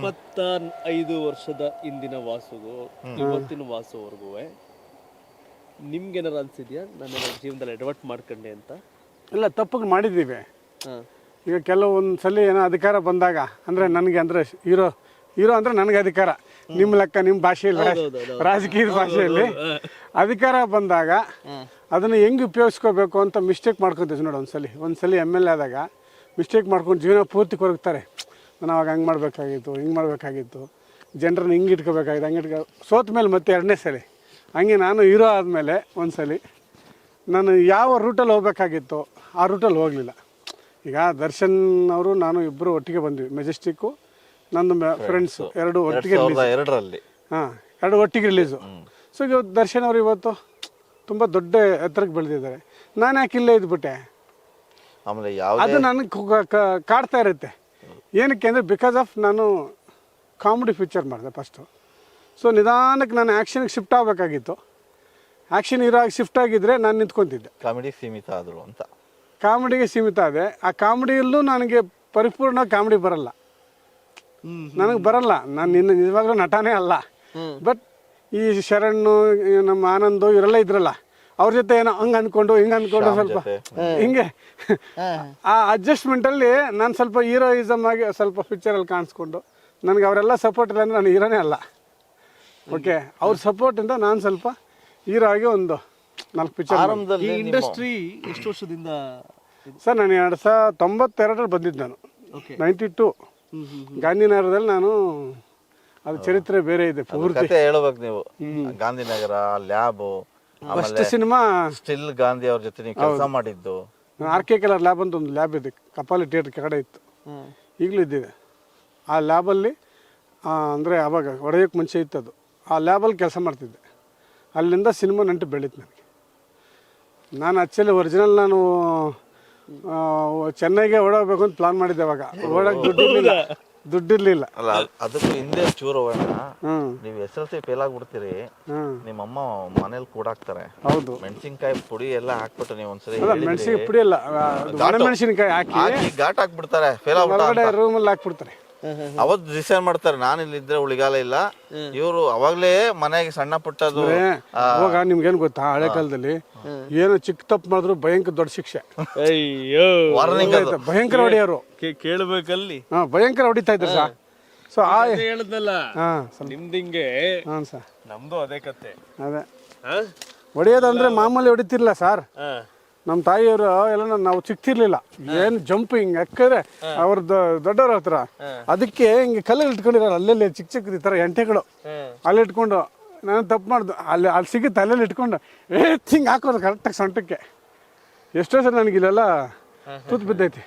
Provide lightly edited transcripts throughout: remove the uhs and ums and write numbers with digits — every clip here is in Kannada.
25 ವರ್ಷದ ಹಿಂದಿನ ವಾಸುಗೂ ಇವತ್ತಿನ ವಾಸುವರೆಗೂ ನಿಮ್ಗೇನಾರು ಅನ್ಸಿದ್ಯಾ ನಾನು ಜೀವನದಲ್ಲಿ ಎಡವಟ್ ಮಾಡ್ಕೊಂಡೆ ಅಂತ? ಇಲ್ಲ, ತಪ್ಪು ಮಾಡಿದ್ದೀವಿ. ಈಗ ಕೆಲವೊಂದು ಸಲ ಏನೋ ಅಧಿಕಾರ ಬಂದಾಗ ಅಂದರೆ ನನಗೆ ಅಂದರೆ ಹೀರೋ ಅಂದರೆ ನನಗೆ ಅಧಿಕಾರ, ನಿಮ್ಮ ಲೆಕ್ಕ ನಿಮ್ಮ ಭಾಷೆಯಲ್ಲಿ ರಾಜಕೀಯದ ಭಾಷೆಯಲ್ಲಿ ಅಧಿಕಾರ ಬಂದಾಗ ಅದನ್ನು ಹೆಂಗೆ ಉಪಯೋಗಿಸ್ಕೋಬೇಕು ಅಂತ ಮಿಸ್ಟೇಕ್ ಮಾಡ್ಕೊತೀವಿ ನೋಡಿ. ಒಂದ್ಸಲಿ MLA ಆದಾಗ ಮಿಸ್ಟೇಕ್ ಮಾಡ್ಕೊಂಡು ಜೀವನ ಪೂರ್ತಿ ಕೊರಗ್ತಾರೆ. ನಾನು ಅವಾಗ ಹಂಗೆ ಮಾಡಬೇಕಾಗಿತ್ತು, ಹಿಂಗೆ ಮಾಡಬೇಕಾಗಿತ್ತು, ಜನರನ್ನ ಹಿಂಗೆ ಇಟ್ಕೋಬೇಕಾಗಿತ್ತು, ಹಂಗೆ ಸೋತ ಮೇಲೆ ಮತ್ತೆ ಎರಡನೇ ಸಲ ಹಂಗೆ ನಾನು ಹೀರೋ ಆದಮೇಲೆ ಒಂದ್ಸಲಿ ನಾನು ಯಾವ ರೂಟಲ್ಲಿ ಹೋಗ್ಬೇಕಾಗಿತ್ತು ಆ ರೂಟಲ್ಲಿ ಹೋಗಲಿಲ್ಲ. ಈಗ ದರ್ಶನ್ ಅವರು ನಾನು ಇಬ್ಬರು ಒಟ್ಟಿಗೆ ಬಂದ್ವಿ, ಮೆಜೆಸ್ಟಿಕ್ಕು ನನ್ನ ಫ್ರೆಂಡ್ಸು ಎರಡು ಒಟ್ಟಿಗೆ ಎರಡು ಒಟ್ಟಿಗೆ ರಿಲೀಸು. ಸೊ ಈಗ ದರ್ಶನ್ ಅವರು ಇವತ್ತು ತುಂಬ ದೊಡ್ಡ ಎತ್ತರಕ್ಕೆ ಬೆಳೆದಿದ್ದಾರೆ. ನಾನು ಯಾಕೆ ಇಲ್ಲೇ ಇದ್ಬಿಟ್ಟೆ? ಅದು ನನಗೆ ಕಾಡ್ತಾ ಇರುತ್ತೆ. ಏನಕ್ಕೆ ಅಂದರೆ ಬಿಕಾಸ್ ಆಫ್ ನಾನು ಕಾಮಿಡಿ ಪಿಕ್ಚರ್ ಮಾಡಿದೆ ಫಸ್ಟು. ಸೊ ನಿಧಾನಕ್ಕೆ ನಾನು ಆ್ಯಕ್ಷನ್ಗೆ ಶಿಫ್ಟ್ ಆಗಬೇಕಾಗಿತ್ತು. ಆ್ಯಕ್ಷನ್ ಹೀರೋ ಆಗಿ ಶಿಫ್ಟ್ ಆಗಿದ್ದರೆ ನಾನು ನಿಂತ್ಕೊತಿದ್ದೆ. ಕಾಮಿಡಿ ಸೀಮಿತ ಆದರು ಅಂತ ಕಾಮಿಡಿಗೆ ಸೀಮಿತ ಆದೆ. ಆ ಕಾಮಿಡಿಯಲ್ಲೂ ನನಗೆ ಪರಿಪೂರ್ಣ ಕಾಮಿಡಿ ಬರಲ್ಲ, ನನಗೆ ಬರಲ್ಲ. ನಾನು ನಿಜವಾಗ್ಲೂ ನಟನೇ ಅಲ್ಲ. ಬಟ್ ಈ ಶರಣ್, ನಮ್ಮ ಆನಂದು ಇವರೆಲ್ಲ ಇದ್ರಲ್ಲ, ಅವ್ರ ಜೊತೆ ಏನೋ ಹಂಗೆ ಅಂದ್ಕೊಂಡು ಹಿಂಗೆ ಅಂದ್ಕೊಂಡು ಸ್ವಲ್ಪ ಹಿಂಗೆ ಆ ಅಡ್ಜಸ್ಟ್ಮೆಂಟಲ್ಲಿ ನಾನು ಸ್ವಲ್ಪ ಹೀರೋಯಿಸಮ್ ಆಗಿ ಸ್ವಲ್ಪ ಪಿಕ್ಚರಲ್ಲಿ ಕಾಣಿಸ್ಕೊಂಡು ನನಗೆ ಅವರೆಲ್ಲ ಸಪೋರ್ಟ್ ಇಲ್ಲ ಅಂದರೆ ನಾನು ಹೀರೋನೇ ಅಲ್ಲ. ಓಕೆ, ಅವ್ರ ಸಪೋರ್ಟಿಂದ ನಾನು ಸ್ವಲ್ಪ ಹೀರೋ ಆಗಿ ಒಂದು 4 ಪಿಕ್ಚರ್. ಈ ಇಂಡಸ್ಟ್ರಿ ಎಷ್ಟು ವರ್ಷದಿಂದ ಸರ್? ನಾನು 1992 ಬಂದಿದ್ದು. ನಾನು 92 ಗಾಂಧಿನಗರದಲ್ಲಿ ನಾನು, ಅದು ಚರಿತ್ರೆ ಬೇರೆ ಇದೆ ಪೂರ್ತಿ ಹೇಳ್ಬೇಕು ನೀವು. Gandhinagar lab first cinema still Gandhi ಅವ್ರ ಜೊತೆ ನೀವು ಕೆಲಸ ಮಾಡಿದ್ದು. RK ಕಲರ್ ಲ್ಯಾಬ್ ಅಂತ ಒಂದು ಲ್ಯಾಬ್ ಇದೆ, ಕಪಾಲಿ ಥಿಯೇಟರ್ ಕೆಳಗಡೆ ಇತ್ತು, ಈಗಲೂ ಇದ್ದಿದೆ. ಆ ಲ್ಯಾಬಲ್ಲಿ ಅಂದರೆ ಅವಾಗ ಹೊಡೆಯೋಕ್ಕೆ ಮುಂಚೆ ಇತ್ತು ಅದು. ಆ ಲ್ಯಾಬಲ್ಲಿ ಕೆಲಸ ಮಾಡ್ತಿದ್ದೆ. ಅಲ್ಲಿಂದ ಸಿನಿಮಾ ನಂಟು ಬೆಳೀತು ನನಗೆ. ನಾನು ಆ್ಯಕ್ಚುಲಿ ಒರಿಜಿನಲ್ ನಾನು ಚೆನ್ನೈಗೆ ಓಡೋಗ್ಬೇಕು ಅಂತ ಪ್ಲಾನ್ ಮಾಡಿದ್ದೆ. ಅವಾಗ ಓಡೋಕೆ ದುಡ್ಡಿರ್ಲಿಲ್ಲ. ಅಲ್ಲ, ಅದಕ್ಕೂ ಹಿಂದೆ ಚೂರು ನೀವು SLC ಫೇಲ್ ಆಗ್ಬಿಡ್ತೀರಿ, ನಿಮ್ಮಮ್ಮ ಮನೇಲಿ ಕೂಡಾಕ್ತಾರೆ. ಹೌದು, ಮೆಣಸಿನ್ಕಾಯಿ ಪುಡಿ ಎಲ್ಲ ಹಾಕ್ಬಿಟ್ಟು ನೀವು ಒಂದ್ಸರಿ ಮೆಣಸಿನ ಪುಡಿ ಎಲ್ಲ ಮೆಣಸಿನಕಾಯಿ ಹಾಕಿ ಘಾಟ್ ಹಾಕ್ಬಿಡ್ತಾರೆ, ಫೇಲ್ ಆಗ್ಬಿಡ್ತಾರೆ, ರೂಮಲ್ಲಿ ಹಾಕ್ಬಿಡ್ತಾರೆ. ಅವತ್ತು ಡಿಸೈಡ್ ಮಾಡ್ತಾರೆ ನಾನು ಇಲ್ಲಿದ್ರೆ ಉಳಿಗಾಲ ಇಲ್ಲ. ಇವರು ಅವಾಗ್ಲೇ ಮನೆಗೆ ಸಣ್ಣ ಪುಟ್ಟದು. ಅವಾಗ ನಿಮ್ಗೇನು ಗೊತ್ತಾ, ಹಳೆ ಕಾಲದಲ್ಲಿ ಏನೋ ಚಿಕ್ಕ ತಪ್ಪು ಮಾಡಿದ್ರು ಭಯಂಕರ ದೊಡ್ಡ ಶಿಕ್ಷೆ. ಭಯಂಕರ ಹೊಡೆಯೋರು ಕೇಳಬೇಕಲ್ಲಿ, ಭಯಂಕರ ಹೊಡಿತಾ ಇದ್ರು ಸರ್. ಸೊ ಹೇಳದ್ನಲ್ಲ ನಿಮ್ದು ಹಿಂಗೆ, ನಮ್ದು ಅದೇ ಕತೆ. ಅದೇ ಹೊಡೆಯೋದಂದ್ರೆ ಮಾಮೂಲಿ ಹೊಡಿತಿರ್ಲಿಲ್ಲ ಸರ್. ನಮ್ಮ ತಾಯಿಯವರು ಎಲ್ಲ ನಾವು ಸಿಕ್ತಿರ್ಲಿಲ್ಲ. ಏನು ಜಂಪಿಂಗ್ ಯಾಕಂದ್ರೆ ಅವ್ರ ದೊಡ್ಡವ್ರ ಹತ್ರ, ಅದಕ್ಕೆ ಹಿಂಗೆ ಕಲ್ಲಲ್ಲಿ ಇಟ್ಕೊಂಡಿರೋ ಅಲ್ಲೆಲ್ಲಿ ಚಿಕ್ಕ ಚಿಕ್ಕದು ಈ ಥರ ಎಂಟೆಗಳು ಅಲ್ಲಿ ಇಟ್ಕೊಂಡು ನಾನು ತಪ್ಪು ಮಾಡ್ದು. ಅಲ್ಲಿ ಸಿಗುತ್ತೆ, ಅಲ್ಲೆಲ್ಲಿ ಇಟ್ಕೊಂಡು ಹಿಂಗೆ ಹಾಕೋದು ಕರೆಕ್ಟಾಗಿ ಸೊಂಟಕ್ಕೆ. ಎಷ್ಟೋ ಸಲ ನನಗೆ ಇಲ್ಲೆಲ್ಲ ತೂತು ಬಿದ್ದೈತಿ.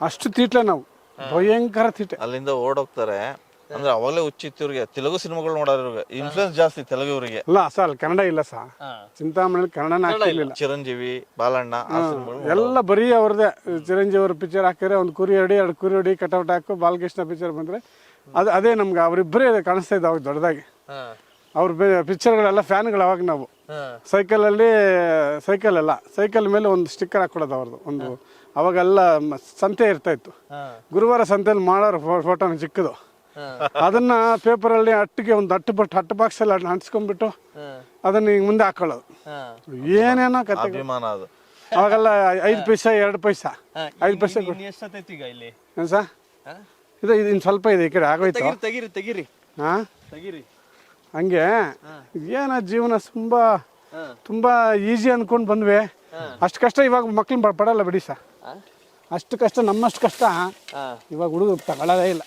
ಅಷ್ಟು ತೀಟ್ಲೆ ನಾವು, ಭಯಂಕರ ತೀಟೆ. ಅಲ್ಲಿಂದ ಓಡೋಗ್ತಾರೆ ಅಂದ್ರೆ ಅವಾಗಲೇ ಹುಚ್ಚಿತ್ತು ಇವ್ರಿಗೆ. ತೆಲುಗು ಸಿನಿಮಾಗಳು ನೋಡೋರಿಗೆ ಇನ್ಫ್ಲೂಯೆನ್ಸ್ ಜಾಸ್ತಿ ತೆಲುಗು ಇವರಿಗೆ. ಇಲ್ಲ ಸರ್, ಕನ್ನಡ ಇಲ್ಲ ಸರ್. ಚಿಂತಾಮಣಿ ಕನ್ನಡನ ಹಾಕಿರ್ಲಿಲ್ಲ. ಚಿರಂಜೀವಿ, ಬಾಲಣ್ಣ ಎಲ್ಲ ಬರೀ ಅವ್ರದ್ದೇ. ಚಿರಂಜೀವಿ ಅವ್ರ ಪಿಕ್ಚರ್ ಹಾಕಿದ್ರೆ ಒಂದು ಕುರಿ ಹೊಡಿ, 2 ಕುರಿ ಹೊಡಿ, ಕಟೌಟ್ ಹಾಕು. ಬಾಲಕೃಷ್ಣ ಪಿಕ್ಚರ್ ಬಂದರೆ ಅದೇ ನಮ್ಗೆ ಅವರಿಬ್ಬರೇ ಕಾಣಿಸ್ತಾ ಇದ್ದ ಅವಾಗ ದೊಡ್ಡದಾಗಿ. ಅವ್ರ ಪಿಕ್ಚರ್ಗಳೆಲ್ಲ ಫ್ಯಾನ್ಗಳು. ಅವಾಗ ನಾವು ಸೈಕಲ್ ಮೇಲೆ ಒಂದು ಸ್ಟಿಕ್ಕರ್ ಹಾಕೊಡೋದು ಅವ್ರದ್ದು ಒಂದು. ಅವಾಗೆಲ್ಲ ಸಂತೆ ಇರ್ತಾ ಇತ್ತು, ಗುರುವಾರ ಸಂತೆಯಲ್ಲಿ ಮಾಡೋರು ಫೋಟೋನ ಚಿಕ್ಕದು. ಅದನ್ನ ಪೇಪರಲ್ಲಿ ಅಟ್ಟಿಗೆ ಒಂದು ಅಟ್ಟು ಬಾಕ್ಸ್ ಎಲ್ಲ ಅಂಟಿಸ್ಕೊಂಡ್ಬಿಟ್ಟು ಅದನ್ನ ಹಿಂಗೆ ಮುಂದೆ ಹಾಕೊಳ್ಳೋದು. ಏನೇನೋ ಕತೆ. ಅವಾಗೆಲ್ಲ 5 ಪೈಸಾ 2 ಪೈಸಾ 5 ಪೈಸಾ ಏನು ಸರ್? ಇದು ಇನ್ನು ಸ್ವಲ್ಪ ಇದೆ, ಈ ಕಡೆ ಆಗೋಯ್ತು. ಹಾಂ, ಹಂಗೆ ಏನ ಜೀವನ ತುಂಬಾ ಈಸಿ ಅಂದ್ಕೊಂಡು ಬಂದ್ವಿ. ಅಷ್ಟು ಕಷ್ಟ ಇವಾಗ ಮಕ್ಳನ್ನ ಪಡಲ್ಲ ಬಿಡಿ ಸರ್. ಅಷ್ಟು ಕಷ್ಟ, ನಮ್ಮಷ್ಟು ಕಷ್ಟ ಇವಾಗ ಹುಡುಗರು ತಗೊಳ್ಳೋದೇ ಇಲ್ಲ.